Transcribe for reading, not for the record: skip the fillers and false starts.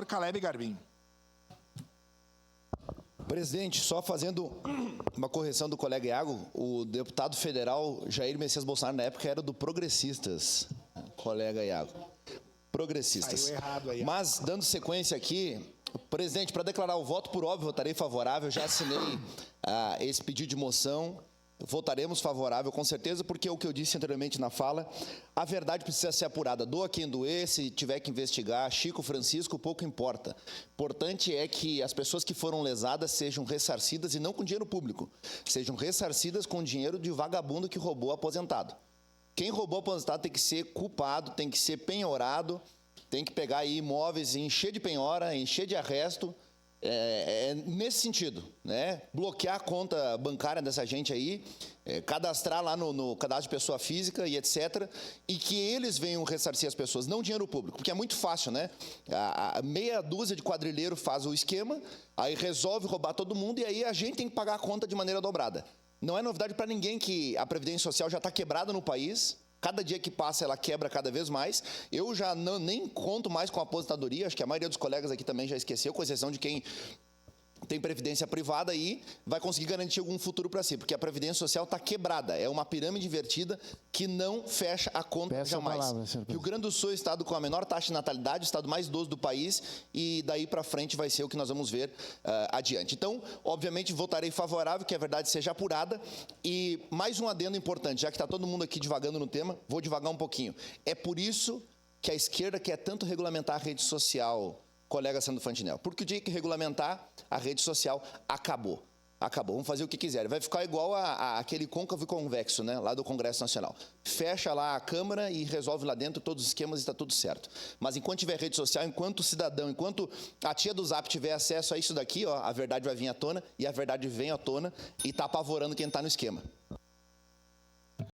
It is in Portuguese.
Caleb Garbim. Presidente, só fazendo uma correção do colega Iago, o deputado federal Jair Messias Bolsonaro, na época, era do Progressistas, colega Iago. Progressistas. Saiu errado aí. Mas, dando sequência aqui, presidente, para declarar o voto por óbvio, votarei favorável, já assinei esse pedido de moção. Votaremos favorável, com certeza, porque é o que eu disse anteriormente na fala, a verdade precisa ser apurada. Doa quem doer, se tiver que investigar, Chico, Francisco, pouco importa. Importante é que as pessoas que foram lesadas sejam ressarcidas e não com dinheiro público, sejam ressarcidas com dinheiro de vagabundo que roubou aposentado. Quem roubou aposentado tem que ser culpado, tem que ser penhorado, tem que pegar aí imóveis e encher de penhora, encher de arresto. Nesse sentido, né? Bloquear a conta bancária dessa gente aí, cadastrar lá no cadastro de pessoa física e etc. E que eles venham ressarcir as pessoas, não dinheiro público, porque é muito fácil, né? A meia dúzia de quadrilheiro faz o esquema, aí resolve roubar todo mundo e aí a gente tem que pagar a conta de maneira dobrada. Não é novidade para ninguém que a Previdência Social já está quebrada no país. Cada dia que passa, ela quebra cada vez mais. Eu já nem conto mais com a aposentadoria, acho que a maioria dos colegas aqui também já esqueceu, com exceção de quem tem previdência privada e vai conseguir garantir algum futuro para si, porque a Previdência Social está quebrada. É uma pirâmide invertida que não fecha a conta Peço jamais. a palavra, Rio Grande do Sul é o estado com a menor taxa de natalidade, o estado mais idoso do país, e daí para frente vai ser o que nós vamos ver adiante. Então, obviamente, votarei favorável, que a verdade seja apurada. E mais um adendo importante, já que está todo mundo aqui divagando no tema, vou divagar um pouquinho. É por isso que a esquerda quer tanto regulamentar a rede social, colega Sandro Fantinel, porque o dia que regulamentar, a rede social acabou. Acabou, vamos fazer o que quiser. Vai ficar igual aquele côncavo e convexo, né, lá do Congresso Nacional. Fecha lá a Câmara e resolve lá dentro todos os esquemas e está tudo certo. Mas enquanto tiver rede social, enquanto o cidadão, enquanto a tia do Zap tiver acesso a isso daqui, ó, a verdade vai vir à tona, e a verdade vem à tona e está apavorando quem está no esquema.